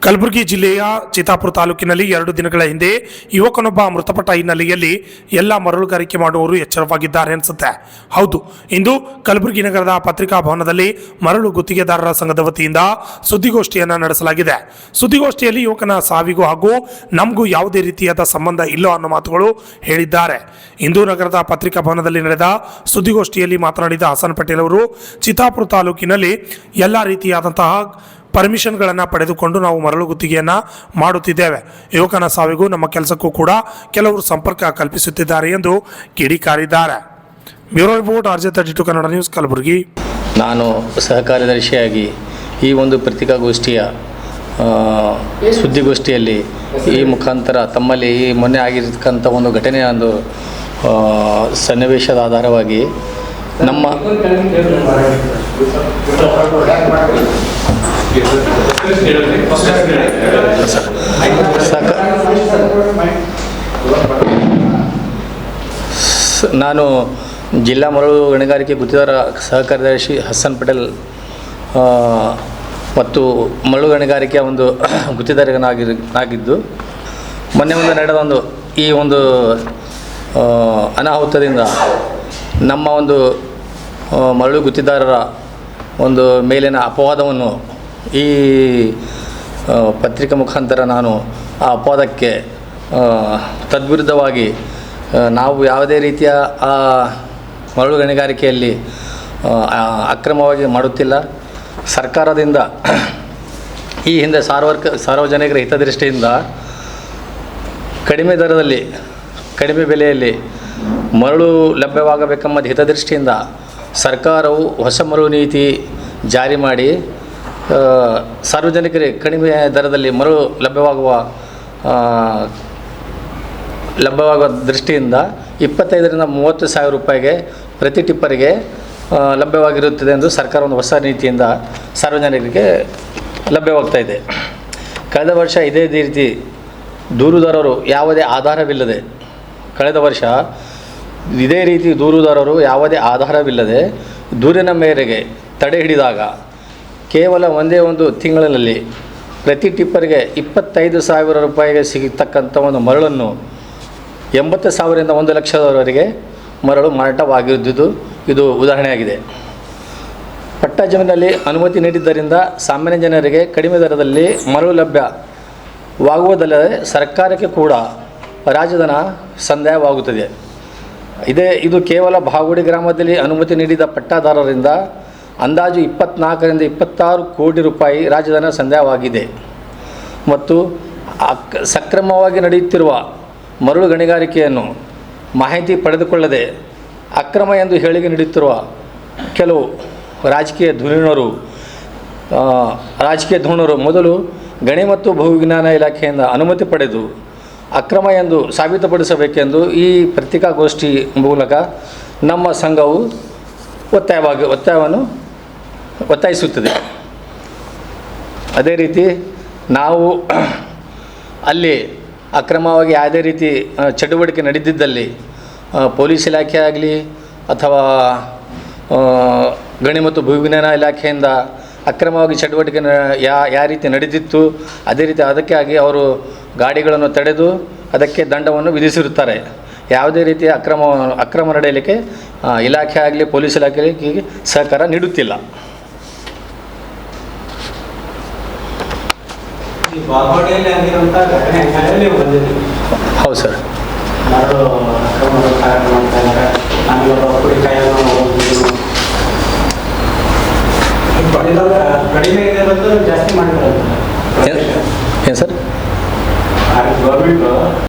ಕಲಬುರಗಿ ಜಿಲ್ಲೆಯ ಚಿತ್ತಾಪುರ ತಾಲೂಕಿನಲ್ಲಿ 2 ದಿನಗಳ ಹಿಂದೆ ಯುವಕನೊಬ್ಬ ಮೃತಪಟ್ಟ ಹಿನ್ನೆಲೆಯಲ್ಲಿ ಎಲ್ಲ ಮರಳುಗಾರಿಕೆ ಮಾಡುವವರು ಎಚ್ಚರವಾಗಿದ್ದಾರೆ ಅನಿಸುತ್ತೆ. ಹೌದು, ಇಂದು ಕಲಬುರಗಿ ನಗರದ ಪತ್ರಿಕಾ ಭವನದಲ್ಲಿ ಮರಳು ಗುತ್ತಿಗೆದಾರರ ಸಂಘದ ವತಿಯಿಂದ ಸುದ್ದಿಗೋಷ್ಠಿಯನ್ನು ನಡೆಸಲಾಗಿದೆ. ಸುದ್ದಿಗೋಷ್ಠಿಯಲ್ಲಿ ಯುವಕನ ಸಾವಿಗೂ ಹಾಗೂ ನಮಗೂ ಯಾವುದೇ ರೀತಿಯಾದ ಸಂಬಂಧ ಇಲ್ಲ ಅನ್ನೋ ಮಾತುಗಳು ಹೇಳಿದ್ದಾರೆ. ಇಂದು ನಗರದ ಪತ್ರಿಕಾ ಭವನದಲ್ಲಿ ನಡೆದ ಸುದ್ದಿಗೋಷ್ಠಿಯಲ್ಲಿ ಮಾತನಾಡಿದ ಹಸನ್ ಪಟೇಲ್ ಅವರು, ಚಿತ್ತಾಪುರ ತಾಲೂಕಿನಲ್ಲಿ ಎಲ್ಲ ರೀತಿಯಾದಂತಹ ಪರ್ಮಿಷನ್ಗಳನ್ನು ಪಡೆದುಕೊಂಡು ನಾವು ಮರಳು ಗುತ್ತಿಗೆಯನ್ನು ಮಾಡುತ್ತಿದ್ದೇವೆ. ಯುವಕನ ಸಾವಿಗೂ ನಮ್ಮ ಕೆಲಸಕ್ಕೂ ಕೂಡ ಕೆಲವರು ಸಂಪರ್ಕ ಕಲ್ಪಿಸುತ್ತಿದ್ದಾರೆ ಎಂದು ಕಿಡಿಕಾರಿದ್ದಾರೆ. Bureau report RJ32 Kannada news, Kalaburagi. ನಾನು ಸಹಕಾರ್ಯದರ್ಶಿಯಾಗಿ ಈ ಒಂದು ಪತ್ರಿಕಾಗೋಷ್ಠಿಯ ಸುದ್ದಿಗೋಷ್ಠಿಯಲ್ಲಿ ಈ ಮುಖಾಂತರ ತಮ್ಮಲ್ಲಿ ಈ ಮೊನ್ನೆ ಆಗಿರತಕ್ಕಂಥ ಒಂದು ಘಟನೆಯ ಒಂದು ಸನ್ನಿವೇಶದ ಆಧಾರವಾಗಿ ನಮ್ಮ ನಾನು ಜಿಲ್ಲಾ ಮರಳು ಗಣಿಗಾರಿಕೆ ಗುತ್ತಿಗೆದಾರ ಸಹಕಾರ್ಯದರ್ಶಿ ಹಸನ್ ಪಟೇಲ್ ಮತ್ತು ಮರಳು ಗಣಿಗಾರಿಕೆಯ ಒಂದು ಗುತ್ತಿಗೆದಾರನಾಗಿದ್ದು ಮೊನ್ನೆ ನಡೆದ ಈ ಒಂದು ಅನಾಹುತದಿಂದ ನಮ್ಮ ಒಂದು ಮರಳು ಗುತ್ತಿಗೆದಾರರ ಒಂದು ಮೇಲಿನ ಅಪವಾದವನ್ನು ಈ ಪತ್ರಿಕಾ ಮುಖಾಂತರ ನಾನು ಆ ಅಪವಾದಕ್ಕೆ ತದ್ವಿರುದ್ಧವಾಗಿ ನಾವು ಯಾವುದೇ ರೀತಿಯ ಮರಳು ಗಣಿಗಾರಿಕೆಯಲ್ಲಿ ಅಕ್ರಮವಾಗಿ ಮಾಡುತ್ತಿಲ್ಲ. ಸರ್ಕಾರದಿಂದ ಈ ಹಿಂದೆ ಸಾರ್ವಜನಿಕರ ಹಿತದೃಷ್ಟಿಯಿಂದ ಕಡಿಮೆ ದರದಲ್ಲಿ ಕಡಿಮೆ ಬೆಲೆಯಲ್ಲಿ ಮರಳು ಲಭ್ಯವಾಗಬೇಕೆಂಬ ಹಿತದೃಷ್ಟಿಯಿಂದ ಸರ್ಕಾರವು ಹೊಸ ಮರಳು ನೀತಿ ಜಾರಿ ಮಾಡಿ ಸಾರ್ವಜನಿಕರಿಗೆ ಕಡಿಮೆ ದರದಲ್ಲಿ ಮರಳು ಲಭ್ಯವಾಗುವ ದೃಷ್ಟಿಯಿಂದ 25ರಿಂದ 30 ಸಾವಿರ ರೂಪಾಯಿಗೆ ಪ್ರತಿ ಟಿಪ್ಪರಿಗೆ ಲಭ್ಯವಾಗಿರುತ್ತದೆ ಎಂದು ಸರ್ಕಾರ ಒಂದು ಹೊಸ ನೀತಿಯಿಂದ ಸಾರ್ವಜನಿಕರಿಗೆ ಲಭ್ಯವಾಗ್ತಾ ಇದೆ. ಕಳೆದ ವರ್ಷ ಇದೇ ರೀತಿ ದೂರುದಾರರು ಯಾವುದೇ ಆಧಾರವಿಲ್ಲದೆ ಆಧಾರವಿಲ್ಲದೆ ದೂರಿನ ಮೇರೆಗೆ ತಡೆ ಹಿಡಿದಾಗ ಕೇವಲ ಒಂದೇ ಒಂದು ತಿಂಗಳಿನಲ್ಲಿ ಪ್ರತಿ ಟಿಪ್ಪರಿಗೆ 25,000 ರೂಪಾಯಿಗೆ ಸಿಗತಕ್ಕಂಥ ಒಂದು ಮರಳನ್ನು 80,000ರಿಂದ 1 ಲಕ್ಷದವರೆಗೆ ಮರಳು ಮಾರಾಟವಾಗಿದ್ದುದು ಇದು ಉದಾಹರಣೆಯಾಗಿದೆ. ಪಟ್ಟ ಜಮೀನಿನಲ್ಲಿ ಅನುಮತಿ ನೀಡಿದ್ದರಿಂದ ಸಾಮಾನ್ಯ ಜನರಿಗೆ ಕಡಿಮೆ ದರದಲ್ಲಿ ಮರಳು ಲಭ್ಯವಾಗುವುದಲ್ಲದೆ ಸರ್ಕಾರಕ್ಕೆ ಕೂಡ ರಾಜಧನ ಸಂದಾಯವಾಗುತ್ತದೆ. ಇದು ಕೇವಲ ಬಾಗುಡಿ ಗ್ರಾಮದಲ್ಲಿ ಅನುಮತಿ ನೀಡಿದ ಪಟ್ಟಾದಾರರಿಂದ ಅಂದಾಜು 24ರಿಂದ 26 ಕೋಟಿ ರೂಪಾಯಿ ರಾಜಧನ ಸಂದಾಯವಾಗಿದೆ. ಮತ್ತು ಸಕ್ರಮವಾಗಿ ನಡೆಯುತ್ತಿರುವ ಮರಳು ಗಣಿಗಾರಿಕೆಯನ್ನು ಮಾಹಿತಿ ಪಡೆದುಕೊಳ್ಳದೆ ಅಕ್ರಮ ಎಂದು ಹೇಳಿಕೆ ನೀಡುತ್ತಿರುವ ಕೆಲವು ರಾಜಕೀಯ ಧುರೀಣರು ಮೊದಲು ಗಣಿ ಮತ್ತು ಭೂವಿಜ್ಞಾನ ಇಲಾಖೆಯಿಂದ ಅನುಮತಿ ಪಡೆದು ಅಕ್ರಮ ಎಂದು ಸಾಬೀತುಪಡಿಸಬೇಕೆಂದು ಈ ಪತ್ರಿಕಾಗೋಷ್ಠಿ ಮೂಲಕ ನಮ್ಮ ಸಂಘವು ಒತ್ತಾಯಿಸುತ್ತದೆ. ಅದೇ ರೀತಿ ನಾವು ಅಲ್ಲಿ ಅಕ್ರಮವಾಗಿ ಯಾವುದೇ ರೀತಿ ಚಟುವಟಿಕೆ ನಡೆದಿದ್ದಲ್ಲಿ ಪೊಲೀಸ್ ಇಲಾಖೆ ಆಗಲಿ ಅಥವಾ ಗಣಿ ಮತ್ತು ಭೂವಿಜ್ಞಾನ ಇಲಾಖೆಯಿಂದ ಅಕ್ರಮವಾಗಿ ಚಟುವಟಿಕೆ ಯಾವ ರೀತಿ ನಡೆದಿತ್ತು ಅದೇ ರೀತಿ ಅದಕ್ಕಾಗಿ ಅವರು ಗಾಡಿಗಳನ್ನು ತಡೆದು ಅದಕ್ಕೆ ದಂಡವನ್ನು ವಿಧಿಸಿರುತ್ತಾರೆ. ಯಾವುದೇ ರೀತಿಯ ಅಕ್ರಮ ನಡೆಯಲಿಕ್ಕೆ ಇಲಾಖೆ ಆಗಲಿ ಪೊಲೀಸ್ ಇಲಾಖೆಗೆ ಸಹಕಾರ ನೀಡುತ್ತಿಲ್ಲ. ಹೌದು ಸರ್. ಏನು ಸರ್?